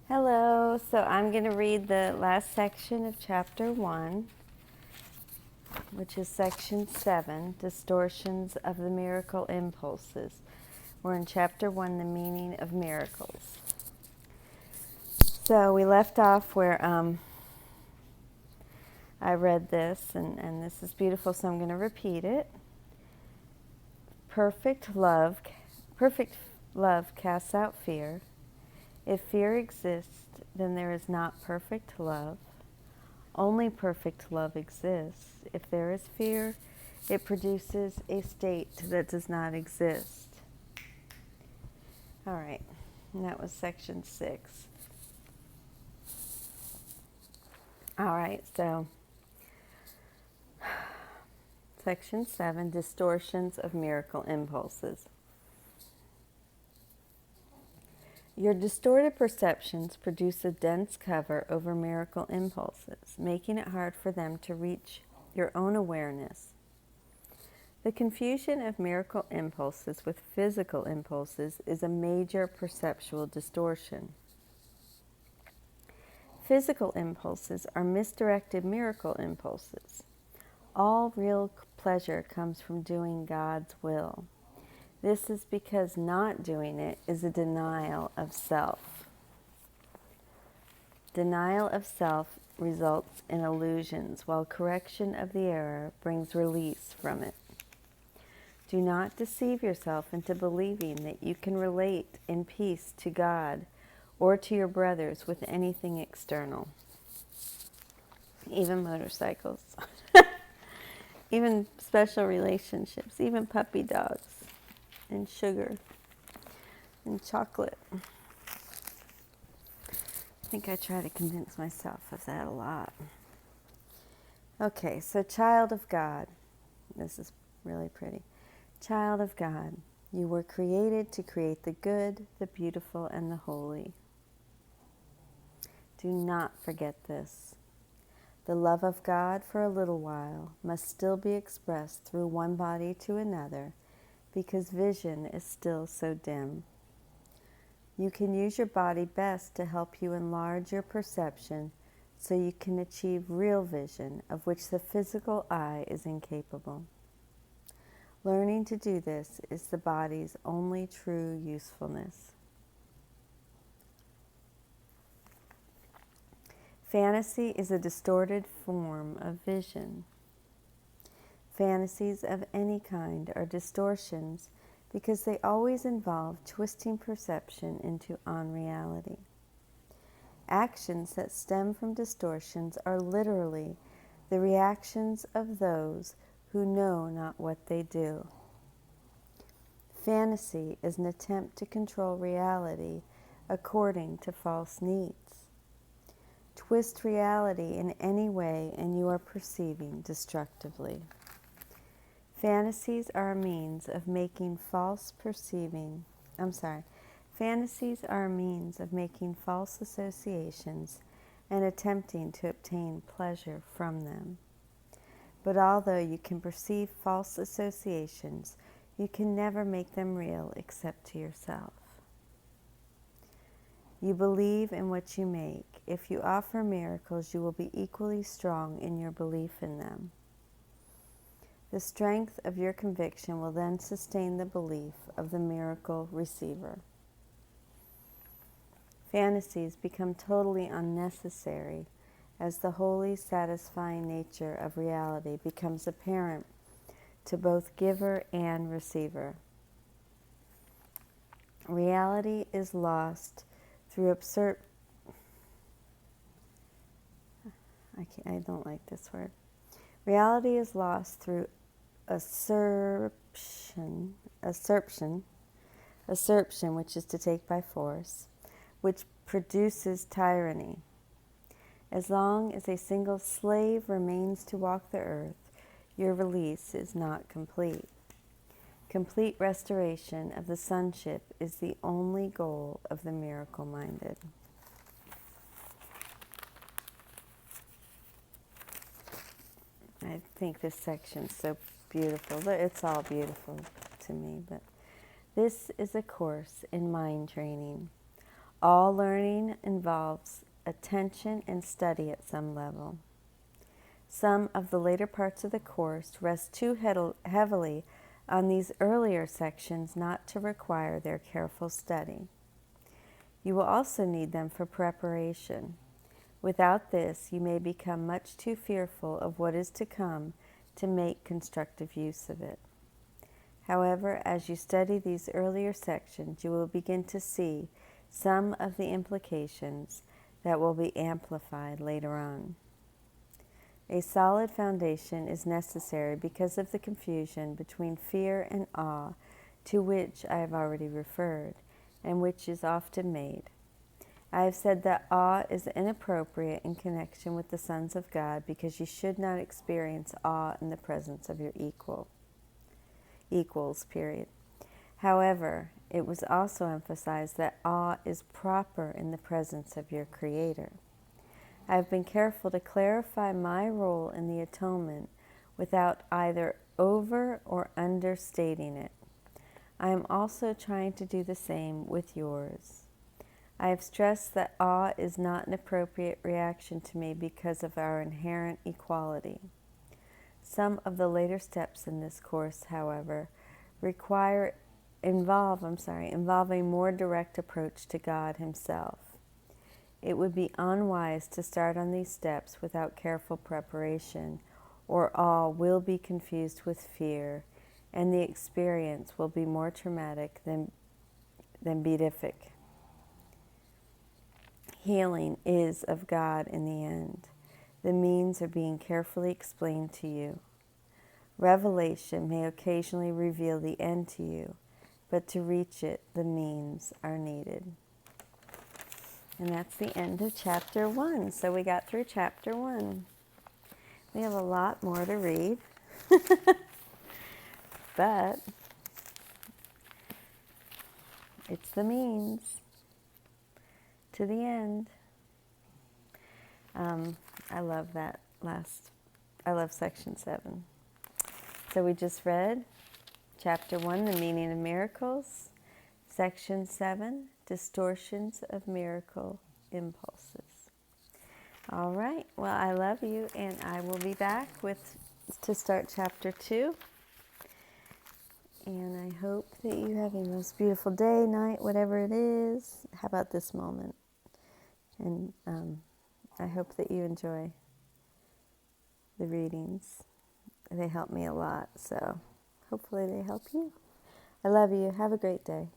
Hello, so I'm going to read the last section of chapter 1, which is section 7, Distortions of the Miracle Impulses. We're in chapter 1, the meaning of miracles. So we left off where I read this, and this is beautiful, so I'm going to repeat it. Perfect love casts out fear. If fear exists, then there is not perfect love. Only perfect love exists. If there is fear, it produces a state that does not exist. All right, and that was section 6. All right, so section 7, Distortions of Miracle Impulses. Your distorted perceptions produce a dense cover over miracle impulses, making it hard for them to reach your own awareness. The confusion of miracle impulses with physical impulses is a major perceptual distortion. Physical impulses are misdirected miracle impulses. All real pleasure comes from doing God's will. This is because not doing it is a denial of self. Denial of self results in illusions, while correction of the error brings release from it. Do not deceive yourself into believing that you can relate in peace to God or to your brothers with anything external, even motorcycles, even special relationships, even puppy dogs, and sugar, and chocolate. I think I try to convince myself of that a lot. Okay, so child of God. This is really pretty. Child of God, you were created to create the good, the beautiful, and the holy. Do not forget this. The love of God for a little while must still be expressed through one body to another because vision is still so dim. You can use your body best to help you enlarge your perception so you can achieve real vision of which the physical eye is incapable. Learning to do this is the body's only true usefulness. Fantasy is a distorted form of vision. Fantasies of any kind are distortions because they always involve twisting perception into unreality. Actions that stem from distortions are literally the reactions of those who know not what they do. Fantasy is an attempt to control reality according to false needs. Twist reality in any way and you are perceiving destructively. Fantasies are a means of making false associations and attempting to obtain pleasure from them. But although you can perceive false associations, you can never make them real except to yourself. You believe in what you make. If you offer miracles, you will be equally strong in your belief in them. The strength of your conviction will then sustain the belief of the miracle receiver. Fantasies become totally unnecessary as the wholly satisfying nature of reality becomes apparent to both giver and receiver. Reality is lost through I don't like this word. Reality is lost through assertion, which is to take by force, which produces tyranny. As long as a single slave remains to walk the earth, your release is not complete. Complete restoration of the sonship is the only goal of the miracle-minded. I think this section's so beautiful. It's all beautiful to me, but this is a course in mind training. All learning involves attention and study at some level. Some of the later parts of the course rest too heavily on these earlier sections not to require their careful study. You will also need them for preparation. Without this, you may become much too fearful of what is to come to make constructive use of it. However, as you study these earlier sections, you will begin to see some of the implications that will be amplified later on. A solid foundation is necessary because of the confusion between fear and awe to which I have already referred, and which is often made. I have said that awe is inappropriate in connection with the sons of God because you should not experience awe in the presence of your equals. However, it was also emphasized that awe is proper in the presence of your Creator. I have been careful to clarify my role in the atonement without either over or understating it. I am also trying to do the same with yours. I have stressed that awe is not an appropriate reaction to me because of our inherent equality. Some of the later steps in this course, however, involve a more direct approach to God Himself. It would be unwise to start on these steps without careful preparation, or awe will be confused with fear, and the experience will be more traumatic than beatific. Healing is of God in the end. The means are being carefully explained to you. Revelation may occasionally reveal the end to you, but to reach it, the means are needed. And that's the end of chapter 1. So we got through chapter 1. We have a lot more to read, but it's the means to the end. I love that I love section 7. So we just read chapter 1, the meaning of miracles, section 7, distortions of miracle impulses. All right, well, I love you, and I will be back to start chapter 2. And I hope that you have a most beautiful day, night, whatever it is. How about this moment? And I hope that you enjoy the readings. They help me a lot, so hopefully they help you. I love you. Have a great day.